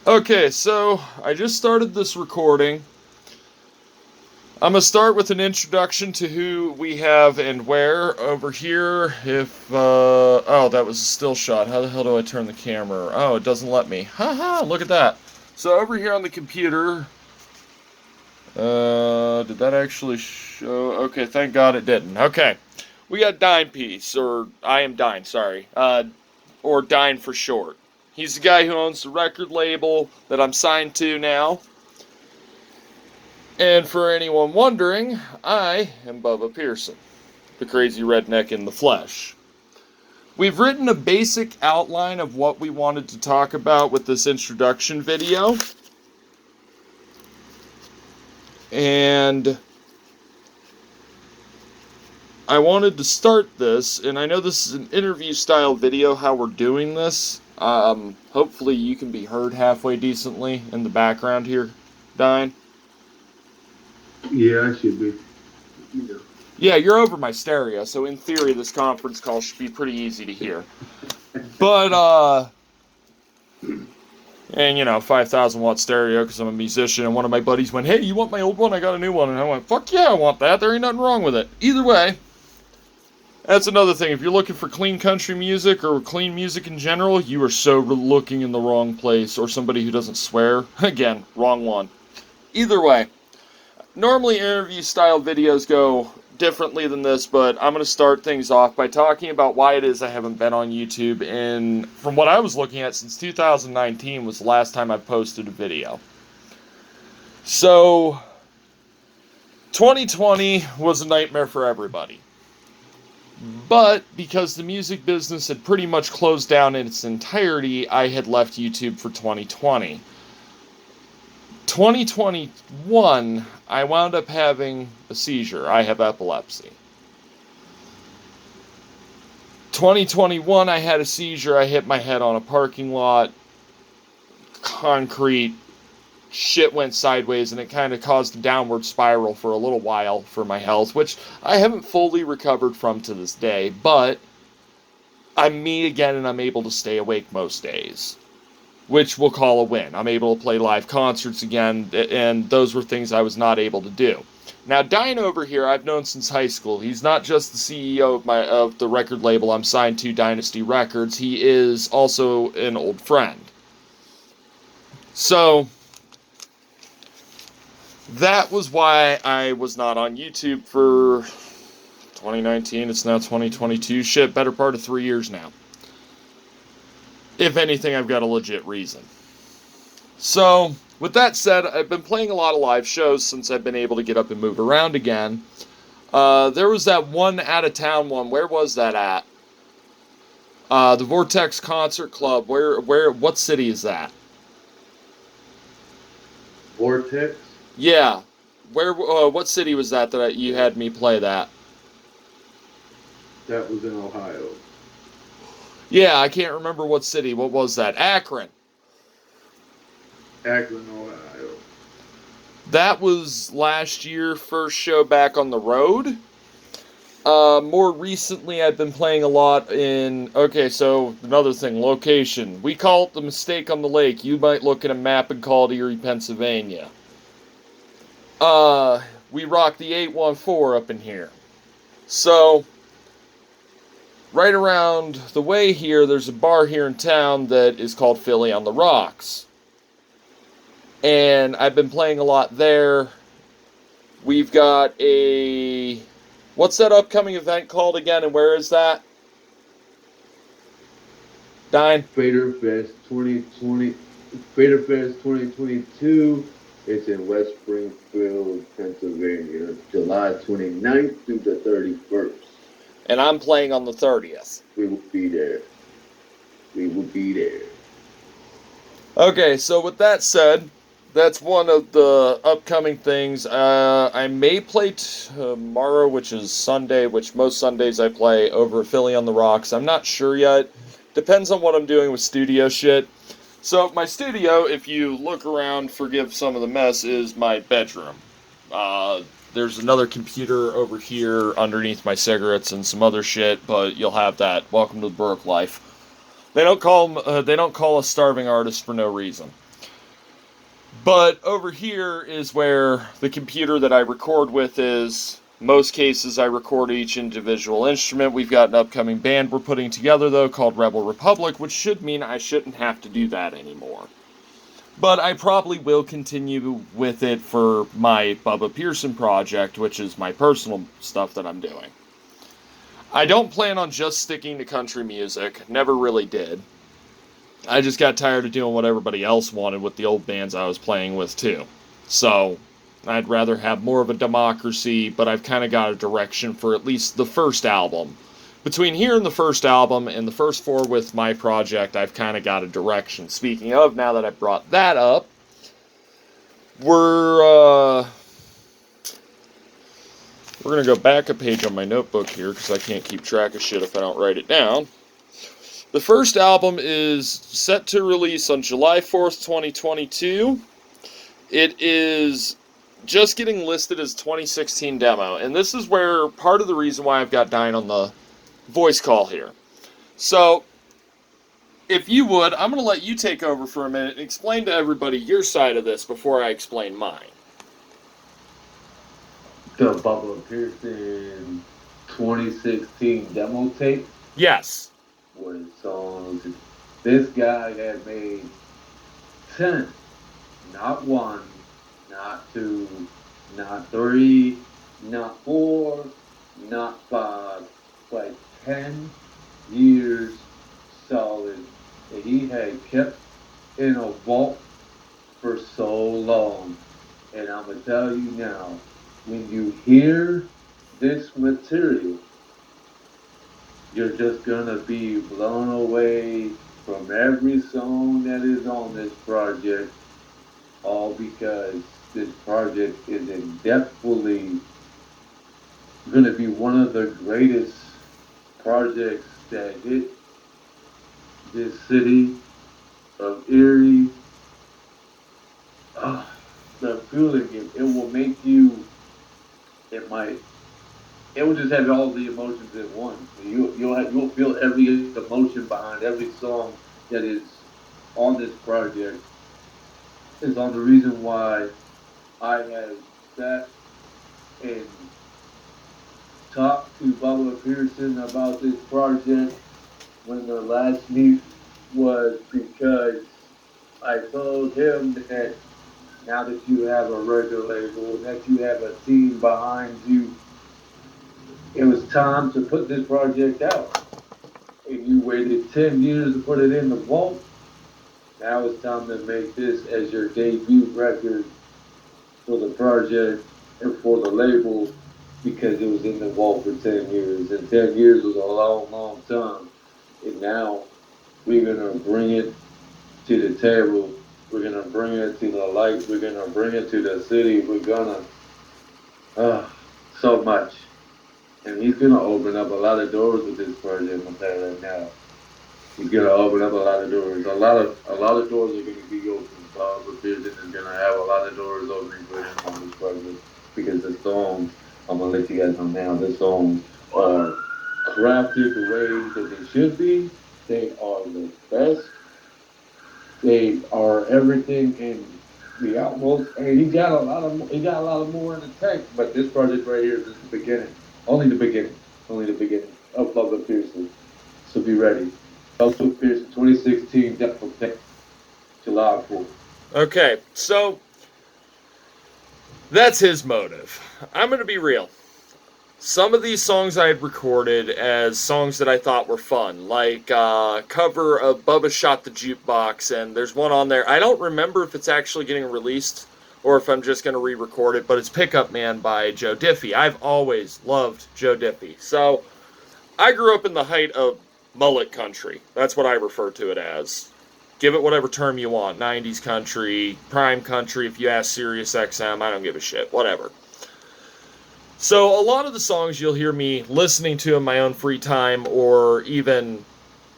Okay, so I just started this recording. I'm going to start with an introduction to who we have and where over here. Oh, that was a still shot. How the hell do I turn the camera? Oh, it doesn't let me. Haha, look at that. So over here on the computer, did that actually show? Okay, thank God it didn't. Okay, we got Dine Piece, or I Am Dine, sorry. Or Dine for short. He's the guy who owns the record label that I'm signed to now. And for anyone wondering, I am Bubba Pearson, the crazy redneck in the flesh. We've written a basic outline of what we wanted to talk about with this introduction video. And I wanted to start this, and I know this is an interview style video, how we're doing this. Hopefully you can be heard halfway decently in the background here, Dine. Yeah, I should be. Yeah, you're over my stereo, so in theory this conference call should be pretty easy to hear. But, and 5,000 watt stereo because I'm a musician, and one of my buddies went, "Hey, you want my old one? I got a new one." And I went, "Fuck yeah, I want that. There ain't nothing wrong with it." Either way, that's another thing. If you're looking for clean country music or clean music in general, you are so looking in the wrong place. Or somebody who doesn't swear. Again, wrong one. Either way, normally interview style videos go differently than this, but I'm going to start things off by talking about why it is I haven't been on YouTube. And from what I was looking at, since 2019 was the last time I posted a video. So 2020 was a nightmare for everybody. But because the music business had pretty much closed down in its entirety, I had left YouTube for 2020. 2021, I wound up having a seizure. I have epilepsy. 2021, I had a seizure. I hit my head on a parking lot. Concrete. Shit went sideways, and it kind of caused a downward spiral for a little while for my health, which I haven't fully recovered from to this day, but I'm me again, and I'm able to stay awake most days, which we'll call a win. I'm able to play live concerts again, and those were things I was not able to do. Now, Dine over here, I've known since high school. He's not just the CEO of the record label I'm signed to, Dynasty Records. He is also an old friend. So that was why I was not on YouTube for 2019. It's now 2022. Shit, better part of 3 years now. If anything, I've got a legit reason. So, with that said, I've been playing a lot of live shows since I've been able to get up and move around again. There was that one out-of-town one. Where was that at? The Vortex Concert Club. What city is that? Vortex? Yeah. What city was that you had me play that? That was in Ohio. Yeah, I can't remember what city. What was that? Akron. Akron, Ohio. That was last year, first show back on the road. More recently, I've been playing a lot in... Okay, so another thing, location. We call it the Mistake on the Lake. You might look at a map and call it Erie, Pennsylvania. We rock the 814 up in here. So, right around the way here, there's a bar here in town that is called Philly on the Rocks. And I've been playing a lot there. We've got a... What's that upcoming event called again, and where is that? Dine? Fader Fest 2020. Fader Fest 2022. It's in West Springfield, Pennsylvania, July 29th through the 31st. And I'm playing on the 30th. We will be there. We will be there. Okay, so with that said, that's one of the upcoming things. I may play tomorrow, which is Sunday, which most Sundays I play over at Philly on the Rocks. I'm not sure yet. Depends on what I'm doing with studio shit. So my studio, if you look around, forgive some of the mess, is my bedroom. There's another computer over here underneath my cigarettes and some other shit, but you'll have that. Welcome to the Burke life. They don't call us starving artists for no reason. But over here is where the computer that I record with is. Most cases I record each individual instrument. We've got an upcoming band we're putting together though called Rebel Republic, which should mean I shouldn't have to do that anymore. But I probably will continue with it for my Bubba Pearson project, which is my personal stuff that I'm doing. I don't plan on just sticking to country music. Never really did. I just got tired of doing what everybody else wanted with the old bands I was playing with too. So, I'd rather have more of a democracy, but I've kind of got a direction for at least the first album. Between here and the first album and the first 4 with my project, I've kind of got a direction. Speaking of, now that I brought that up, we're going to go back a page on my notebook here because I can't keep track of shit if I don't write it down. The first album is set to release on July 4th, 2022. It is just getting listed as 2016 demo, and this is where part of the reason why I've got Dine on the voice call here. So, if you would, I'm going to let you take over for a minute and explain to everybody your side of this before I explain mine. The Bubba Pearson 2016 demo tape? Yes. Was songs. This guy had made 10, not 1, not 2, not 3, not 4, not 5, like 10 years solid that he had kept in a vault for so long. And I'm going to tell you now, when you hear this material, you're just gonna be blown away from every song that is on this project, all because this project is indefinitely gonna be one of the greatest projects that hit this city of Erie. The feeling, it will make you, it will just have all the emotions at once. You'll feel every emotion behind every song that is on this project. Is on the reason why I have sat and talked to Bubba Pearson about this project when the last meet was because I told him that now that you have a record label, that you have a team behind you, it was time to put this project out. And you waited 10 years to put it in the vault. Now it's time to make this as your debut record for the project and for the label because it was in the vault for 10 years. And 10 years was a long, long time. And now we're going to bring it to the table. We're going to bring it to the light. We're going to bring it to the city. We're going to, so much. And he's going to open up a lot of doors with this project, I'm going to tell you right now. He's going to open up a lot of doors. A lot of doors are going to be open. Bubba Pearson is going to have a lot of doors opening for him on this project. Because the songs, I'm going to let you guys know now, the songs are crafted the way that they should be. They are the best. They are everything in the utmost. And he got a lot of more in the tank. But this project right here is just the beginning. Only the beginning of Bubba Pearson. So be ready. Bubba Pearson 2016 Depth Tech, July 4th. Okay, so that's his motive. I'm going to be real. Some of these songs I had recorded as songs that I thought were fun, like cover of Bubba Shot the Jukebox, and there's one on there. I don't remember if it's actually getting released or if I'm just going to re-record it, but it's Pickup Man by Joe Diffie. I've always loved Joe Diffie. So, I grew up in the height of mullet country. That's what I refer to it as. Give it whatever term you want. 90s country, prime country, if you ask Sirius XM, I don't give a shit. Whatever. So, a lot of the songs you'll hear me listening to in my own free time or even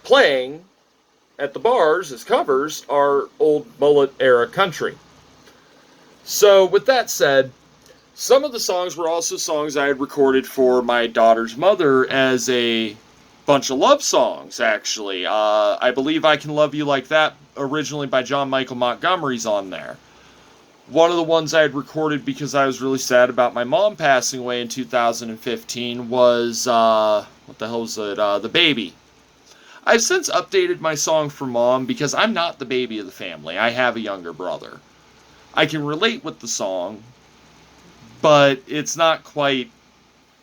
playing at the bars as covers are old mullet era country. So, with that said, some of the songs were also songs I had recorded for my daughter's mother as a bunch of love songs, actually. I believe I Can Love You Like That, originally by John Michael Montgomery's on there. One of the ones I had recorded because I was really sad about my mom passing away in 2015 was, what the hell was it? The Baby. I've since updated my song for Mom because I'm not the baby of the family. I have a younger brother. I can relate with the song, but it's not quite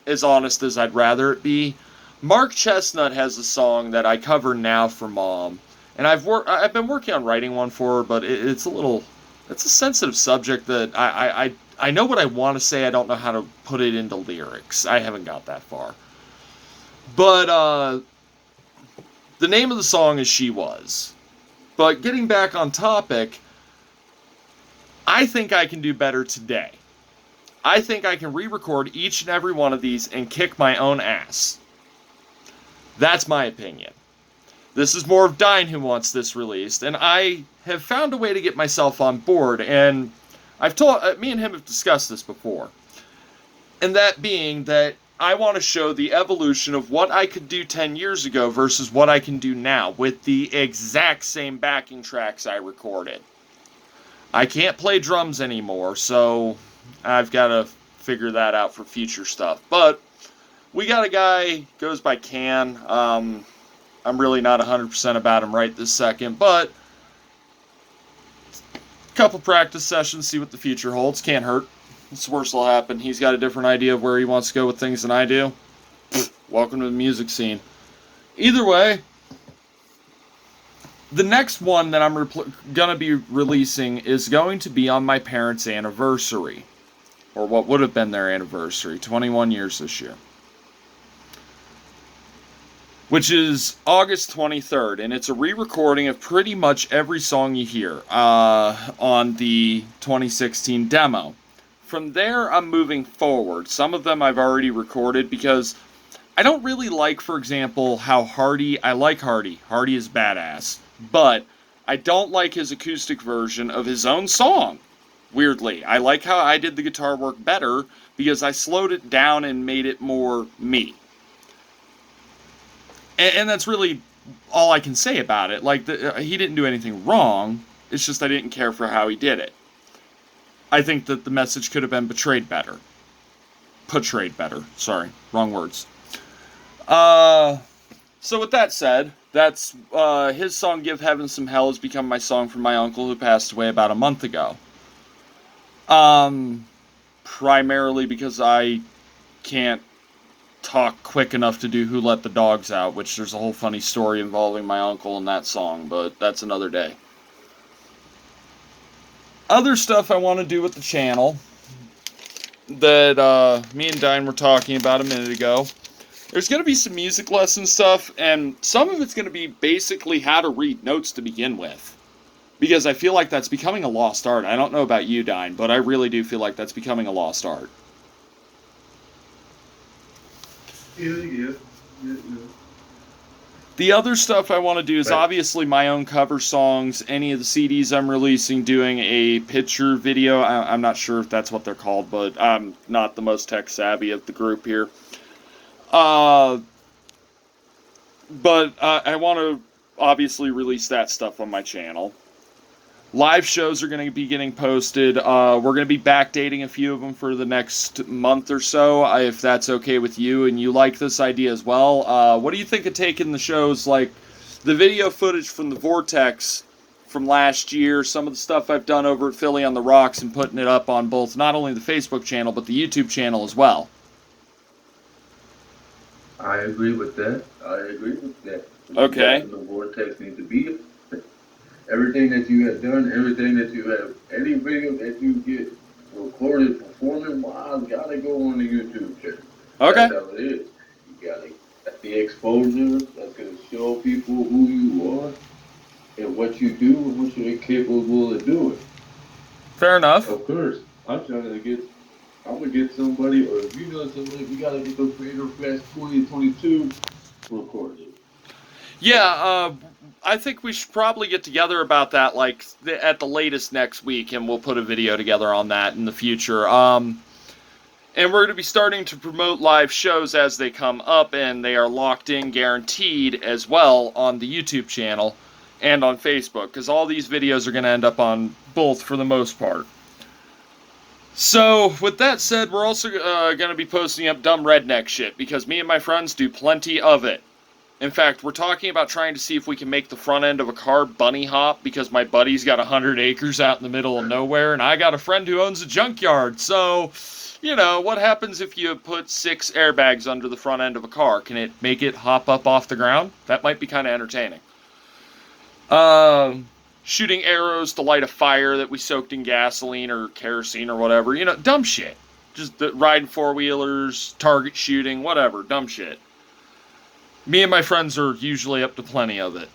as honest as I'd rather it be. Mark Chestnut has a song that I cover now for Mom, and I've been working on writing one for her, but it's a sensitive subject that I know what I want to say. I don't know how to put it into lyrics. I haven't got that far. But the name of the song is She Was. But getting back on topic, I think I can do better today. I think I can re-record each and every one of these and kick my own ass. That's my opinion. This is more of Dine who wants this released, and I have found a way to get myself on board, and me and him have discussed this before. And that being that I want to show the evolution of what I could do 10 years ago versus what I can do now with the exact same backing tracks I recorded. I can't play drums anymore, so I've got to figure that out for future stuff. But we got a guy, goes by Can. I'm really not 100% about him right this second, but a couple practice sessions, see what the future holds. Can't hurt. What's the worst that'll happen? He's got a different idea of where he wants to go with things than I do. Welcome to the music scene. Either way, the next one that I'm going to be releasing is going to be on my parents' anniversary. Or what would have been their anniversary. 21 years this year. Which is August 23rd. And it's a re-recording of pretty much every song you hear on the 2016 demo. From there, I'm moving forward. Some of them I've already recorded because I don't really like, for example, how Hardy... I like Hardy. Hardy is badass. But I don't like his acoustic version of his own song. Weirdly. I like how I did the guitar work better because I slowed it down and made it more me. And that's really all I can say about it. Like, he didn't do anything wrong. It's just I didn't care for how he did it. I think that the message could have been portrayed better. Sorry, wrong words. So with that said, that's his song "Give Heaven Some Hell" has become my song from my uncle who passed away about a month ago. Primarily because I can't talk quick enough to do "Who Let the Dogs Out," which there's a whole funny story involving my uncle and that song, but that's another day. Other stuff I want to do with the channel that me and Dine were talking about a minute ago. There's going to be some music lesson stuff, and some of it's going to be basically how to read notes to begin with. Because I feel like that's becoming a lost art. I don't know about you, Dine, but I really do feel like that's becoming a lost art. Yeah. The other stuff I want to do is obviously my own cover songs, any of the CDs I'm releasing, doing a picture video. I'm not sure if that's what they're called, but I'm not the most tech savvy of the group here. But I want to obviously release that stuff on my channel. Live shows are going to be getting posted. We're going to be backdating a few of them for the next month or so, if that's okay with you and you like this idea as well. What do you think of taking the shows, like the video footage from the Vortex from last year, some of the stuff I've done over at Philly on the Rocks, and putting it up on both, not only the Facebook channel, but the YouTube channel as well? I agree with that. Okay. The Vortex needs to be everything that you have done, everything that you have, any video that you get recorded performing wise, gotta go on the YouTube channel. Okay. That's how it is. You gotta get the exposure that's gonna show people who you are and what you do and what you're capable of doing. Fair enough. Of course. I'm gonna get somebody, or if you know somebody, we gotta get the Creator Fest 2022 recorded. Yeah, I think we should probably get together about that, like, at the latest next week, and we'll put a video together on that in the future. And we're going to be starting to promote live shows as they come up, and they are locked in, guaranteed, as well, on the YouTube channel and on Facebook, because all these videos are going to end up on both for the most part. So, with that said, we're also going to be posting up dumb redneck shit because me and my friends do plenty of it. In fact, we're talking about trying to see if we can make the front end of a car bunny hop because my buddy's got 100 acres out in the middle of nowhere and I got a friend who owns a junkyard. So, you know, what happens if you put 6 airbags under the front end of a car? Can it make it hop up off the ground? That might be kind of entertaining. Shooting arrows to light a fire that we soaked in gasoline or kerosene or whatever. You know, dumb shit. Just riding four-wheelers, target shooting, whatever. Dumb shit. Me and my friends are usually up to plenty of it.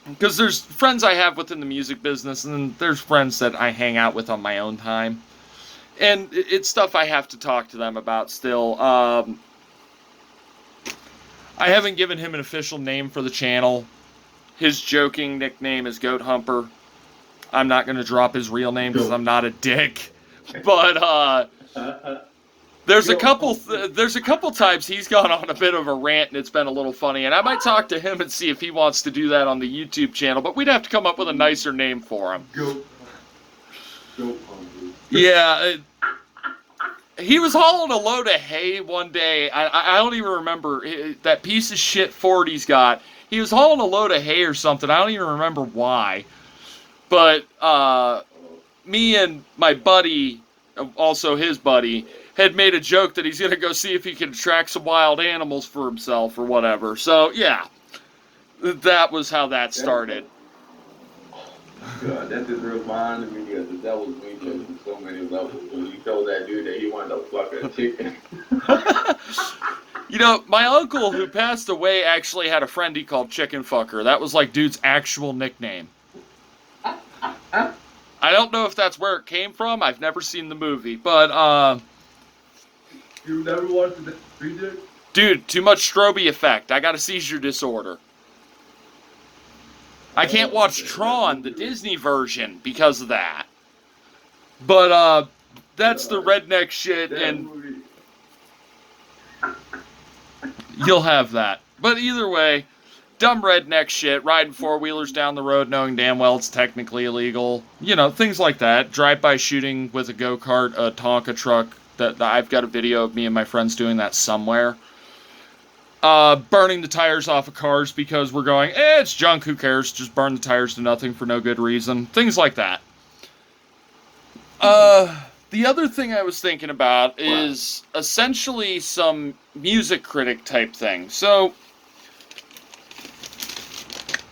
Because there's friends I have within the music business, and then there's friends that I hang out with on my own time. And it's stuff I have to talk to them about still. I haven't given him an official name for the channel. His joking nickname is Goat Humper. I'm not going to drop his real name because I'm not a dick. But there's a couple times he's gone on a bit of a rant and it's been a little funny. And I might talk to him and see if he wants to do that on the YouTube channel. But we'd have to come up with a nicer name for him. Goat Humper. Yeah. He was hauling a load of hay one day. I don't even remember that piece of shit Ford he's got. He was hauling a load of hay or something. I don't even remember why. But me and my buddy, also his buddy, had made a joke that he's going to go see if he can track some wild animals for himself or whatever. So, yeah. That was how that started. God, that just reminded me of that was me on so many levels. When you told that dude that he wanted to fuck a chicken. You know, my uncle who passed away actually had a friend he called Chicken Fucker. That was like dude's actual nickname. I don't know if that's where it came from. I've never seen the movie, but You never watched the video? dude, too much Strobe effect. I got a seizure disorder. I can't watch Tron, the Disney version, because of that. But that's the redneck shit, and you'll have that. But either way, dumb redneck shit, riding four-wheelers down the road knowing damn well it's technically illegal. You know, things like that. Drive-by shooting with a go-kart, a Tonka truck. That I've got a video of me and my friends doing that somewhere. Burning the tires off of cars because we're going, it's junk, who cares? Just burn the tires to nothing for no good reason. Things like that. The other thing I was thinking about is essentially some music critic type thing. So,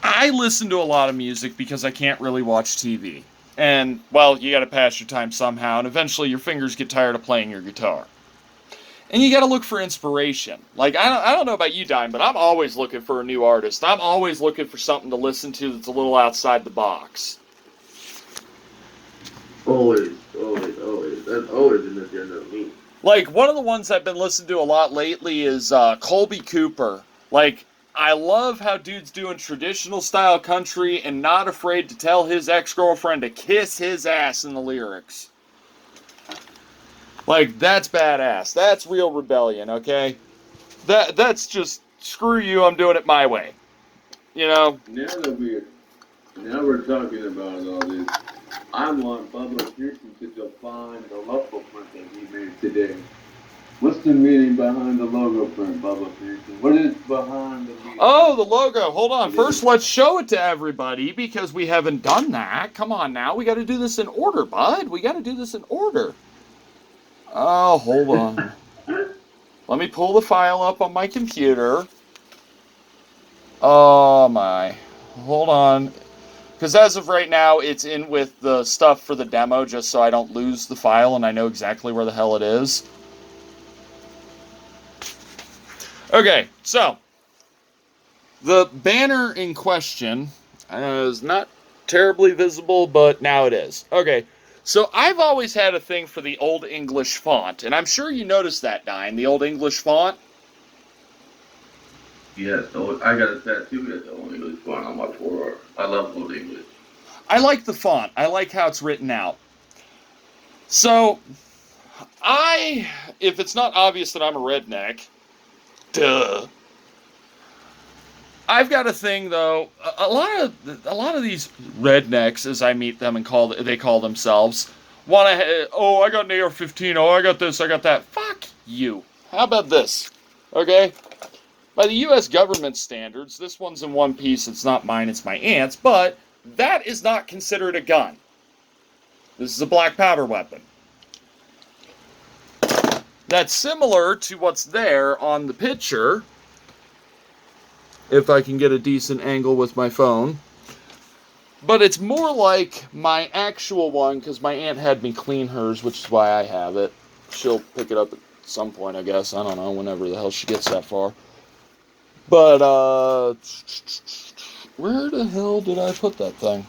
I listen to a lot of music because I can't really watch TV. And, well, you gotta pass your time somehow, and eventually your fingers get tired of playing your guitar. And you gotta look for inspiration. Like, I don't know about you, Dime, but I'm always looking for a new artist. I'm always looking for something to listen to that's a little outside the box. Always. That's always an agenda of me. Like, one of the ones I've been listening to a lot lately is Colby Cooper. Like, I love how dude's doing traditional style country and not afraid to tell his ex-girlfriend to kiss his ass in the lyrics. Like, that's badass. That's real rebellion, okay? That's just, screw you, I'm doing it my way. You know? Now we're talking about all this. I want Bubba Pearson to define the logo print that he made today. What's the meaning behind the logo print, Bubba Pearson? What is behind the meaning? Oh, the logo. Hold on. First, let's show it to everybody because we haven't done that. Come on now. We got to do this in order, bud. We got to do this in order. Oh, hold on. Let me pull the file up on my computer. Oh, my. Hold on. Because as of right now, it's in with the stuff for the demo just so I don't lose the file and I know exactly where the hell it is. Okay, so the banner in question is not terribly visible, but now it is. Okay, so I've always had a thing for the Old English font, and I'm sure you noticed that, Dine, the Old English font. Yes, I got a tattoo at the Old English font on my forearm. I love Old English. I like the font. I like how it's written out. So, if it's not obvious that I'm a redneck, duh. I've got a thing though. A lot of these rednecks, as I meet them and they call themselves, want to. Oh, I got an AR-15. Oh, I got this. I got that. Fuck you. How about this? Okay. By the U.S. government standards, this one's in one piece. It's not mine. It's my aunt's. But that is not considered a gun. This is a black powder weapon. That's similar to what's there on the picture. If I can get a decent angle with my phone. But it's more like my actual one, because my aunt had me clean hers, which is why I have it. She'll pick it up at some point, I guess. I don't know, whenever the hell she gets that far. But, where the hell did I put that thing?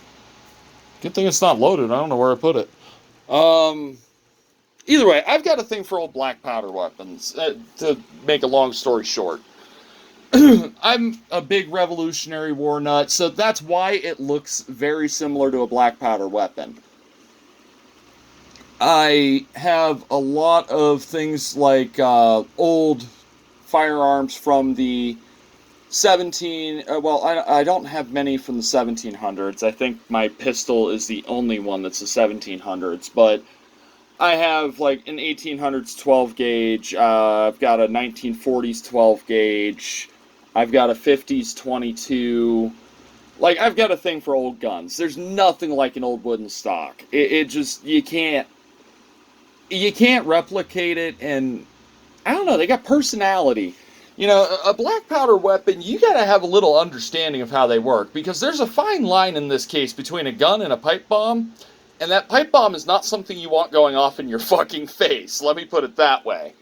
Good thing it's not loaded. I don't know where I put it. Either way, I've got a thing for old black powder weapons. To make a long story short. I'm a big Revolutionary War nut, so that's why it looks very similar to a black powder weapon. I have a lot of things like old firearms from the I don't have many from the 1700s. I think my pistol is the only one that's the 1700s, but I have like an 1800s 12 gauge, I've got a 1940s 12 gauge, I've got a 50s 22. Like, I've got a thing for old guns. There's nothing like an old wooden stock. It just, you can't replicate it, and I don't know, they got personality. You know, a black powder weapon, you gotta have a little understanding of how they work, because there's a fine line in this case between a gun and a pipe bomb, and that pipe bomb is not something you want going off in your fucking face, let me put it that way.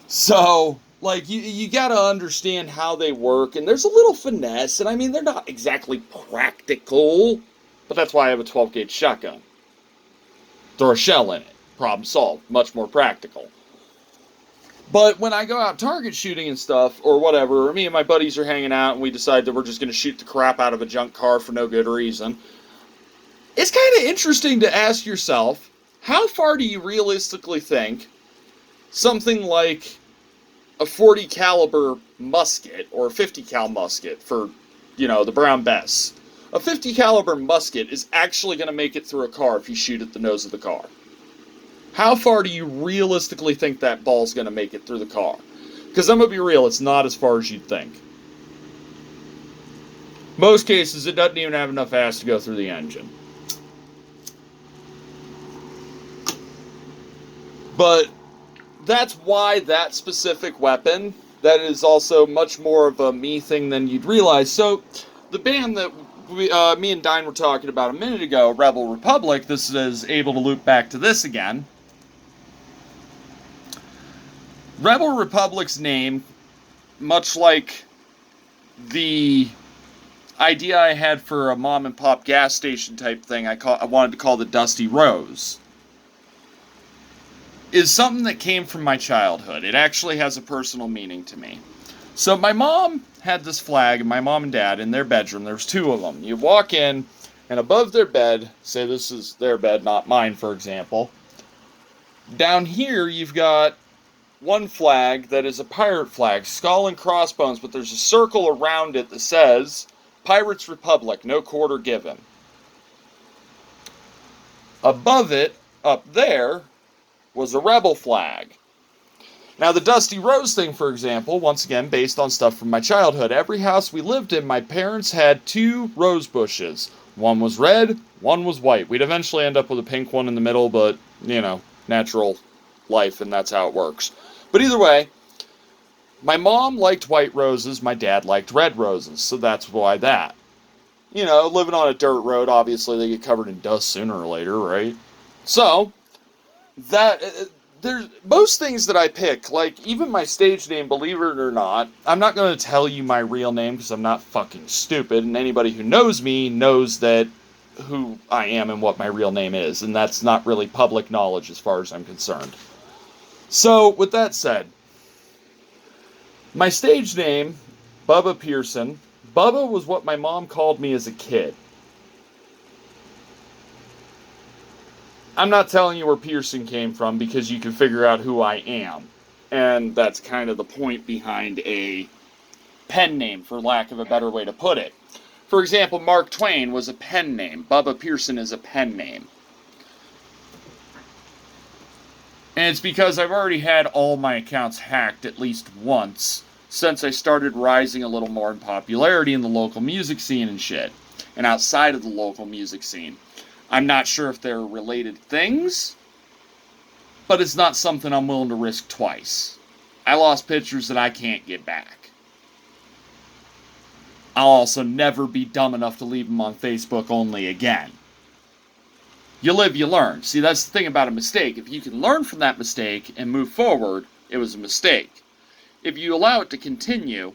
So, like, you gotta understand how they work, and there's a little finesse, and I mean, they're not exactly practical, but that's why I have a 12-gauge shotgun. Throw a shell in it. Problem solved. Much more practical. But when I go out target shooting and stuff, or whatever, me and my buddies are hanging out, and we decide that we're just gonna shoot the crap out of a junk car for no good reason, it's kind of interesting to ask yourself, how far do you realistically think something like a 40 caliber musket, or a 50 cal musket for, you know, the Brown Bess. A 50 caliber musket is actually going to make it through a car if you shoot at the nose of the car. How far do you realistically think that ball's going to make it through the car? Because I'm going to be real, it's not as far as you'd think. Most cases, it doesn't even have enough ass to go through the engine. But that's why that specific weapon, that is also much more of a me thing than you'd realize. So, the band that me and Dine were talking about a minute ago, Rebel Republic, this is able to loop back to this again. Rebel Republic's name, much like the idea I had for a mom and pop gas station type thing I wanted to call the Dusty Rose, is something that came from my childhood. It actually has a personal meaning to me. So my mom had this flag, and my mom and dad, in their bedroom, there's two of them. You walk in, and above their bed, say this is their bed, not mine, for example, down here you've got one flag that is a pirate flag, skull and crossbones, but there's a circle around it that says, Pirates Republic, no quarter given. Above it, up there, was a rebel flag. Now, the Dusty Rose thing, for example, once again, based on stuff from my childhood. Every house we lived in, my parents had two rose bushes. One was red, one was white. We'd eventually end up with a pink one in the middle, but, you know, natural life, and that's how it works. But either way, my mom liked white roses, my dad liked red roses, so that's why that. You know, living on a dirt road, obviously they get covered in dust sooner or later, right? So, there's most things that I pick, like even my stage name, believe it or not, I'm not going to tell you my real name because I'm not fucking stupid, and anybody who knows me knows that who I am and what my real name is, and that's not really public knowledge as far as I'm concerned. So, with that said, my stage name, Bubba Pearson, Bubba was what my mom called me as a kid. I'm not telling you where Pearson came from because you can figure out who I am. And that's kind of the point behind a pen name, for lack of a better way to put it. For example, Mark Twain was a pen name. Bubba Pearson is a pen name. And it's because I've already had all my accounts hacked at least once since I started rising a little more in popularity in the local music scene and shit. And outside of the local music scene. I'm not sure if they're related things, but it's not something I'm willing to risk twice. I lost pictures that I can't get back. I'll also never be dumb enough to leave them on Facebook only again. You live, you learn. See, that's the thing about a mistake. If you can learn from that mistake and move forward, it was a mistake. If you allow it to continue,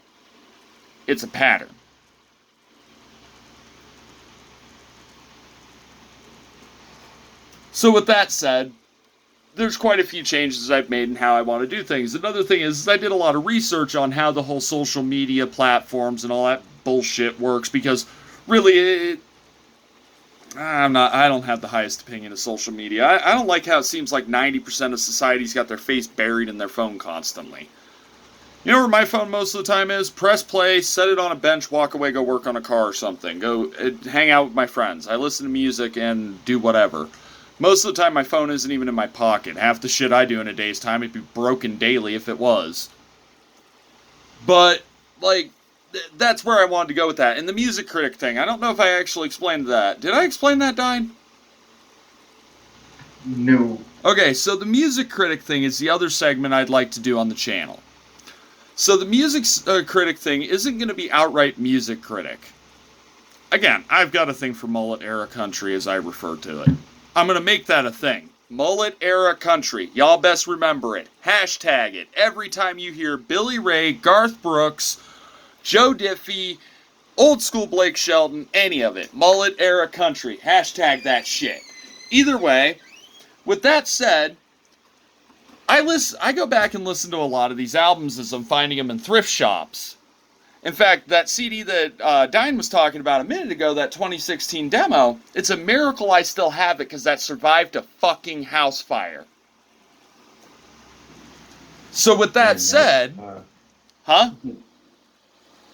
it's a pattern. So with that said, there's quite a few changes I've made in how I want to do things. Another thing is I did a lot of research on how the whole social media platforms and all that bullshit works, because really I don't have the highest opinion of social media. I don't like how it seems like 90% of society's got their face buried in their phone constantly. You know where my phone most of the time is? Press play, set it on a bench, walk away, go work on a car or something. Go hang out with my friends. I listen to music and do whatever. Most of the time my phone isn't even in my pocket. Half the shit I do in a day's time, it'd be broken daily if it was. But, like, that's where I wanted to go with that. And the music critic thing, I don't know if I actually explained that. Did I explain that, Dine? No. Okay, so the music critic thing is the other segment I'd like to do on the channel. So the music critic thing isn't going to be outright music critic. Again, I've got a thing for mullet era country, as I refer to it. I'm going to make that a thing. Mullet era country. Y'all best remember it. Hashtag it. Every time you hear Billy Ray, Garth Brooks, Joe Diffie, old school Blake Shelton, any of it. Mullet era country. Hashtag that shit. Either way, with that said, I go back and listen to a lot of these albums as I'm finding them in thrift shops. In fact, that CD that Dine was talking about a minute ago, that 2016 demo, it's a miracle I still have it, because that survived a fucking house fire. So with that said... Huh?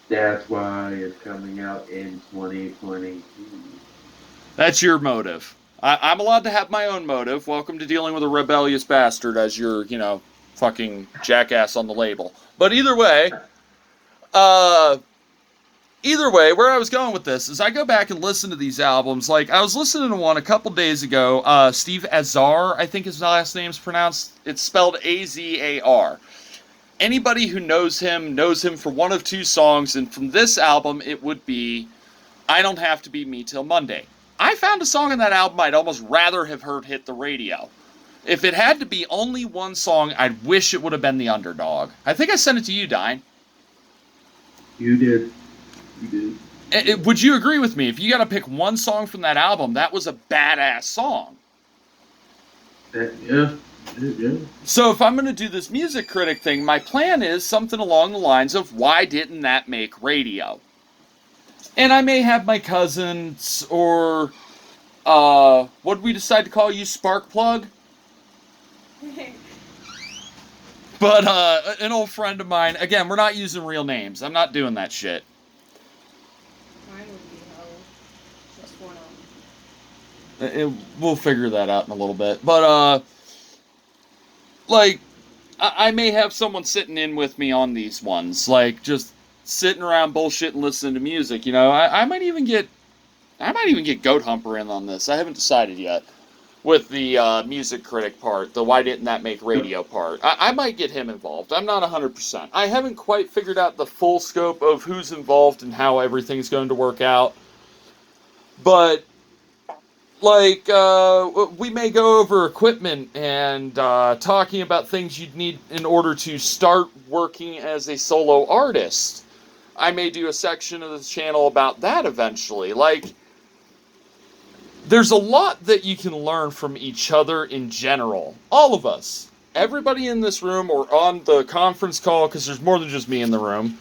That's why it's coming out in 2022. That's your motive. I'm allowed to have my own motive. Welcome to dealing with a rebellious bastard as your, fucking jackass on the label. But either way, where I was going with this is I go back and listen to these albums. Like, I was listening to one a couple days ago. Steve Azar, I think his last name's pronounced. It's spelled A-Z-A-R. Anybody who knows him for one of two songs, and from this album, it would be I Don't Have to Be Me Till Monday. I found a song on that album I'd almost rather have heard hit the radio. If it had to be only one song, I'd wish it would have been The Underdog. I think I sent it to you, Dine. You did. You did. Would you agree with me? If you got to pick one song from that album, that was a badass song. Yeah. So if I'm going to do this music critic thing, my plan is something along the lines of, why didn't that make radio? And I may have my cousins, or, what did we decide to call you, Sparkplug? But, an old friend of mine, again, we're not using real names. I'm not doing that shit. Mine would be just one of them. We'll figure that out in a little bit. But, I may have someone sitting in with me on these ones, like, just sitting around bullshit and listening to music, I might even get Goat Humper in on this. I haven't decided yet with the music critic part, the why didn't that make radio part. I might get him involved. I'm not 100%. I haven't quite figured out the full scope of who's involved and how everything's going to work out. But, we may go over equipment and talking about things you'd need in order to start working as a solo artist. I may do a section of the channel about that eventually. There's a lot that you can learn from each other in general. All of us. Everybody in this room or on the conference call, because there's more than just me in the room.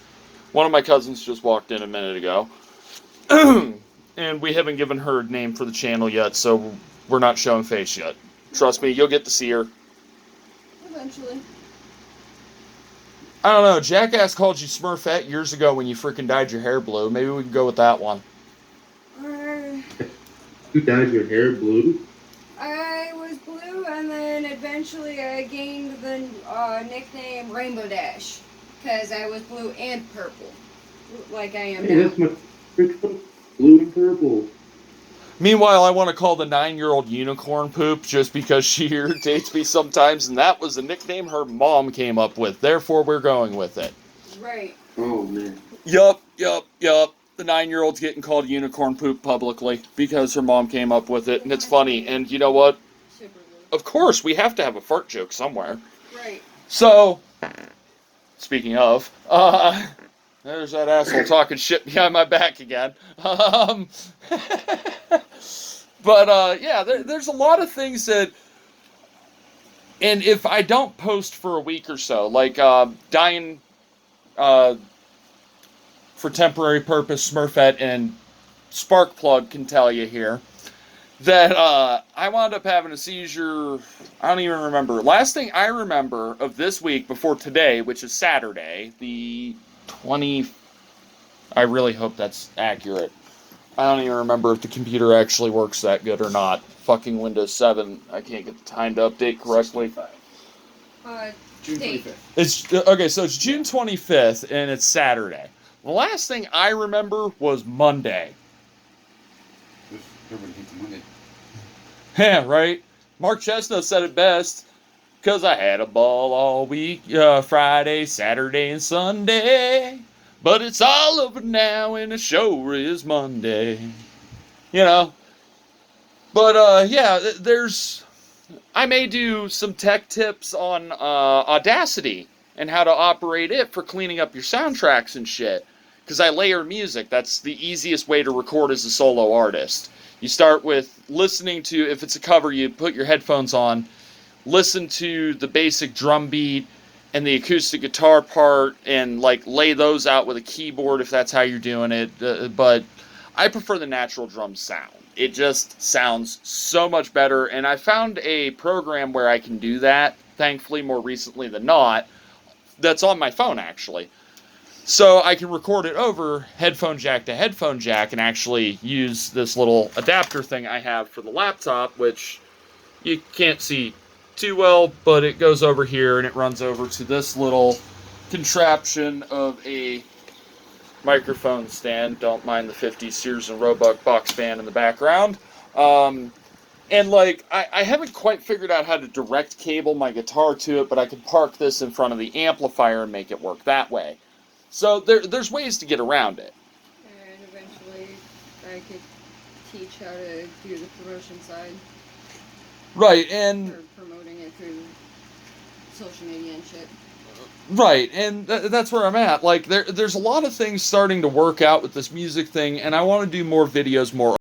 One of my cousins just walked in a minute ago. And we haven't given her a name for the channel yet, so we're not showing face yet. Trust me, you'll get to see her. Eventually. I don't know. Jackass called you Smurfette years ago when you freaking dyed your hair blue. Maybe we can go with that one. You dyed your hair blue? I was blue, and then eventually I gained the nickname Rainbow Dash because I was blue and purple, like I am Hey, now. that's my blue and purple. Meanwhile, I want to call the 9-year-old Unicorn Poop just because she irritates me sometimes, and that was a nickname her mom came up with. Therefore, we're going with it. Right. Oh man. Yup. The 9-year-old's getting called Unicorn Poop publicly because her mom came up with it, and it's funny. And you know what? Super blue. Of course, we have to have a fart joke somewhere. Right. So, speaking of, there's that asshole talking shit behind my back again. But, yeah, there's a lot of things that, and if I don't post for a week or so, like, Dying, for temporary purpose, Smurfette and Sparkplug can tell you here, that, I wound up having a seizure, I don't even remember. Last thing I remember of this week before today, which is Saturday, the 20th, I really hope that's accurate. I don't even remember if the computer actually works that good or not. Fucking Windows 7, I can't get the time to update correctly. June Date. 25th. It's, okay, so it's June 25th, and it's Saturday. The last thing I remember was Monday. Everybody hates Monday. Yeah, right? Mark Chestnut said it best. Because I had a ball all week, Friday, Saturday, and Sunday. But it's all over now, and the show is Monday. You know? But, yeah, I may do some tech tips on Audacity and how to operate it for cleaning up your soundtracks and shit. Because I layer music. That's the easiest way to record as a solo artist. You start with listening to, if it's a cover, you put your headphones on, listen to the basic drum beat and the acoustic guitar part, and like lay those out with a keyboard if that's how you're doing it. But I prefer the natural drum sound. It just sounds so much better, and I found a program where I can do that, thankfully more recently than not, that's on my phone actually. So I can record it over headphone jack to headphone jack and actually use this little adapter thing I have for the laptop, which you can't see too well, but it goes over here and it runs over to this little contraption of a microphone stand. Don't mind the 50s Sears and Roebuck box fan in the background. And like, I haven't quite figured out how to direct cable my guitar to it, but I can park this in front of the amplifier and make it work that way. So there's ways to get around it. And eventually I could teach how to do the promotion side. Right, and Or promoting it through social media and shit. right, and that's where I'm at. Like, there's a lot of things starting to work out with this music thing, and I want to do more videos more